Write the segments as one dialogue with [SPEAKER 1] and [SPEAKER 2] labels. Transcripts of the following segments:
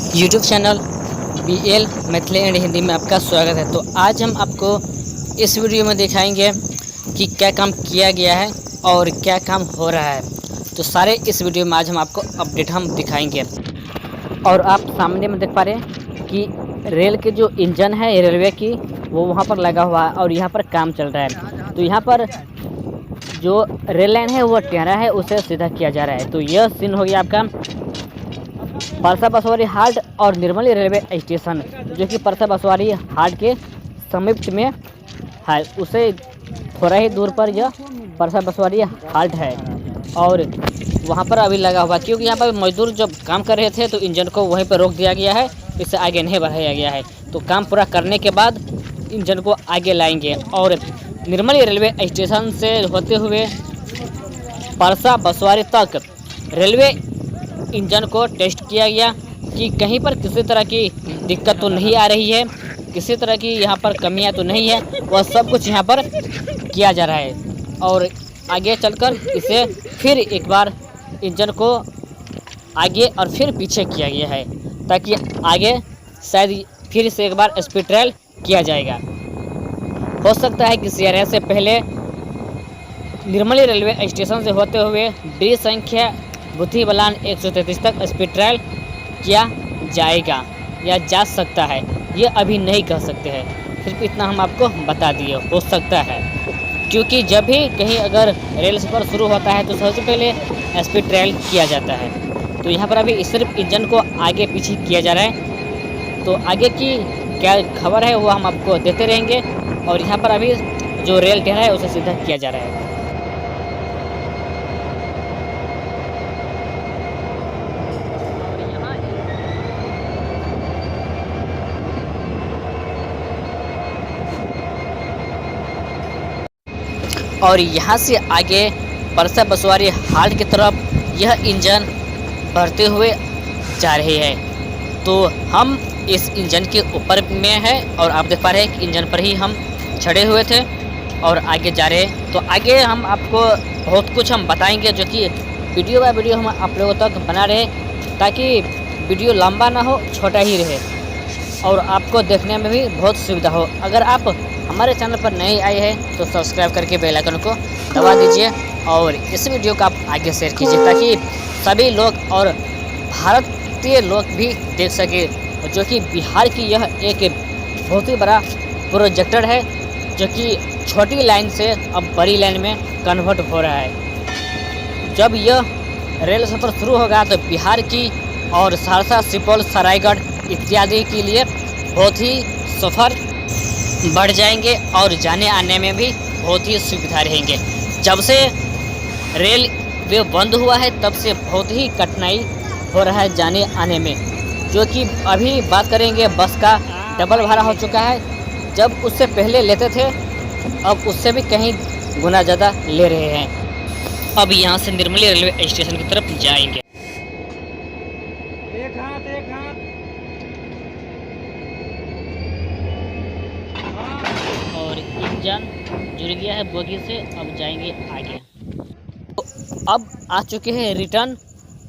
[SPEAKER 1] YouTube channel BL Maithili and Hindi में आपका स्वागत है। तो आज हम आपको इस वीडियो में दिखाएंगे कि क्या काम किया गया है और क्या काम हो रहा है। तो सारे इस वीडियो में आज हम आपको अपडेट हम दिखाएंगे। और आप सामने में देख पा रहे हैं कि रेल के जो इंजन है रेलवे की वो वहाँ पर लगा हुआ है और यहाँ पर काम चल रहा है। तो यहाँ पर जो रेल लाइन है वो टेढ़ा है, उसे सीधा किया जा रहा है। तो यह सीन हो गया आपका परसा बसवारी हाट और निर्मली रेलवे स्टेशन, जो कि परसा बसवारी हाट के समीप में है। उसे थोड़ा ही दूर पर यह परसा बसवारी हाट है और वहाँ पर अभी लगा हुआ, क्योंकि यहाँ पर मजदूर जब काम कर रहे थे तो इंजन को वहीं पर रोक दिया गया है, इससे आगे नहीं बढ़ाया गया है। तो काम पूरा करने के बाद इंजन को आगे लाएंगे और निर्मली रेलवे स्टेशन से होते हुए परसा बसवारी तक रेलवे इंजन को टेस्ट किया गया कि कहीं पर किसी तरह की दिक्कत तो नहीं आ रही है, किसी तरह की यहाँ पर कमियाँ तो नहीं है। वह सब कुछ यहाँ पर किया जा रहा है और आगे चलकर इसे फिर एक बार इंजन को आगे और फिर पीछे किया गया है, ताकि आगे शायद फिर से एक बार स्पीड ट्रायल किया जाएगा। हो सकता है कि CRS से पहले निर्मली रेलवे स्टेशन से होते हुए ब्रिज संख्या बुद्धि बलान 133 तक स्पीड ट्रायल किया जाएगा या जा सकता है। ये अभी नहीं कह सकते हैं, सिर्फ इतना हम आपको बता दिए हो सकता है, क्योंकि जब भी कहीं अगर रेल सफ़र शुरू होता है तो सबसे पहले स्पीड ट्रायल किया जाता है। तो यहाँ पर अभी सिर्फ इंजन को आगे पीछे किया जा रहा है। तो आगे की क्या खबर है वो हम आपको देते रहेंगे। और यहाँ पर अभी जो रेल टेढ़ा है उसे सीधा किया जा रहा है। और यहाँ से आगे परसा बसवारी हाट की तरफ यह इंजन बढ़ते हुए जा रहे हैं। तो हम इस इंजन के ऊपर में है और आप देख पा रहे हैं कि इंजन पर ही हम चढ़े हुए थे और आगे जा रहे हैं। तो आगे हम आपको बहुत कुछ हम बताएंगे, जो कि वीडियो बाय वीडियो हम आप लोगों तक बना रहे, ताकि वीडियो लंबा ना हो, छोटा ही रहे और आपको देखने में भी बहुत सुविधा हो। अगर आप हमारे चैनल पर नए आए हैं तो सब्सक्राइब करके बेल आइकन को दबा दीजिए और इस वीडियो को आप आगे शेयर कीजिए, ताकि सभी लोग और भारतीय लोग भी देख सके, जो कि बिहार की यह एक बहुत ही बड़ा प्रोजेक्टर है, जो कि छोटी लाइन से अब बड़ी लाइन में कन्वर्ट हो रहा है। जब यह रेल सफ़र शुरू होगा तो बिहार की और सहरसा, सुपौल, सरायगढ़ इत्यादि के लिए बहुत ही सफ़र बढ़ जाएंगे और जाने आने में भी बहुत ही सुविधा रहेंगे। जब से रेल वे बंद हुआ है तब से बहुत ही कठिनाई हो रहा है जाने आने में, जो कि अभी बात करेंगे बस का डबल भाड़ा हो चुका है। जब उससे पहले लेते थे अब उससे भी कहीं गुना ज़्यादा ले रहे हैं। अब यहाँ से निर्मली रेलवे स्टेशन की तरफ जाएंगे।
[SPEAKER 2] एक हाथ
[SPEAKER 1] और इंजन जुड़ गया है बोगी से, अब जाएंगे आगे। तो अब आ चुके हैं रिटर्न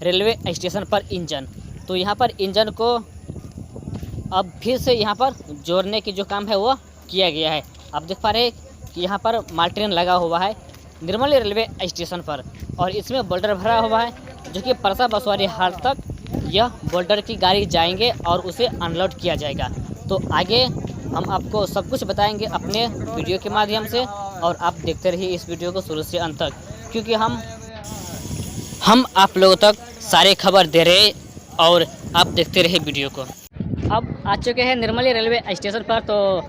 [SPEAKER 1] रेलवे स्टेशन पर इंजन। तो यहाँ पर इंजन को अब फिर से यहाँ पर जोड़ने की जो काम है वो किया गया है। आप देख पा रहे हैं कि यहाँ पर माल ट्रेन लगा हुआ है निर्मली रेलवे स्टेशन पर और इसमें बोल्डर भरा हुआ है, जो कि परसा बसवारी हाट तक यह बोल्डर की गाड़ी जाएंगे और उसे अनलोड किया जाएगा। तो आगे हम आपको सब कुछ बताएंगे अपने वीडियो के माध्यम से और आप देखते रहिए इस वीडियो को शुरू से अंत तक, क्योंकि हम आप लोगों तक सारे खबर दे रहे और आप देखते रहिए वीडियो को। अब आ चुके हैं निर्मली रेलवे स्टेशन पर। तो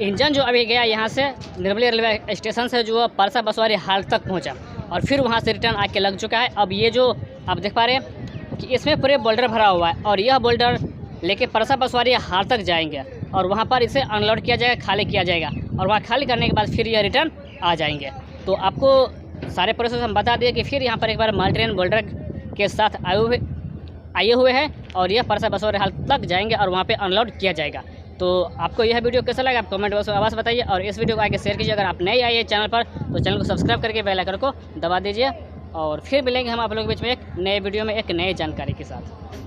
[SPEAKER 1] इंजन जो अभी गया यहाँ से निर्मली रेलवे स्टेशन से जो परसा बसवारी हाट तक पहुँचा और फिर वहाँ से रिटर्न आके लग चुका है। अब ये जो आप देख पा रहे हैं कि इसमें पूरे बोल्डर भरा हुआ है और यह बोल्डर लेके परसा बसवारी हाट तक जाएंगे और वहाँ पर इसे अनलोड किया जाएगा, खाली किया जाएगा और वहाँ खाली करने के बाद फिर यह रिटर्न आ जाएंगे। तो आपको सारे प्रोसेस हम बता दिए कि फिर यहाँ पर एक बार माल ट्रेन बोल्डर के साथ आए हुए हैं और यह परसा बसवारी हाट तक जाएंगे और वहाँ पे अनलोड किया जाएगा। तो आपको यह वीडियो कैसा लगा आप कमेंट बॉक्स में आवाज़ बताइए और इस वीडियो को आगे शेयर कीजिए। अगर आप नए आए हैं चैनल पर तो चैनल को सब्सक्राइब करके बेल आइकन को दबा दीजिए और फिर मिलेंगे हम आप लोगों के बीच में एक नए वीडियो में एक नई जानकारी के साथ।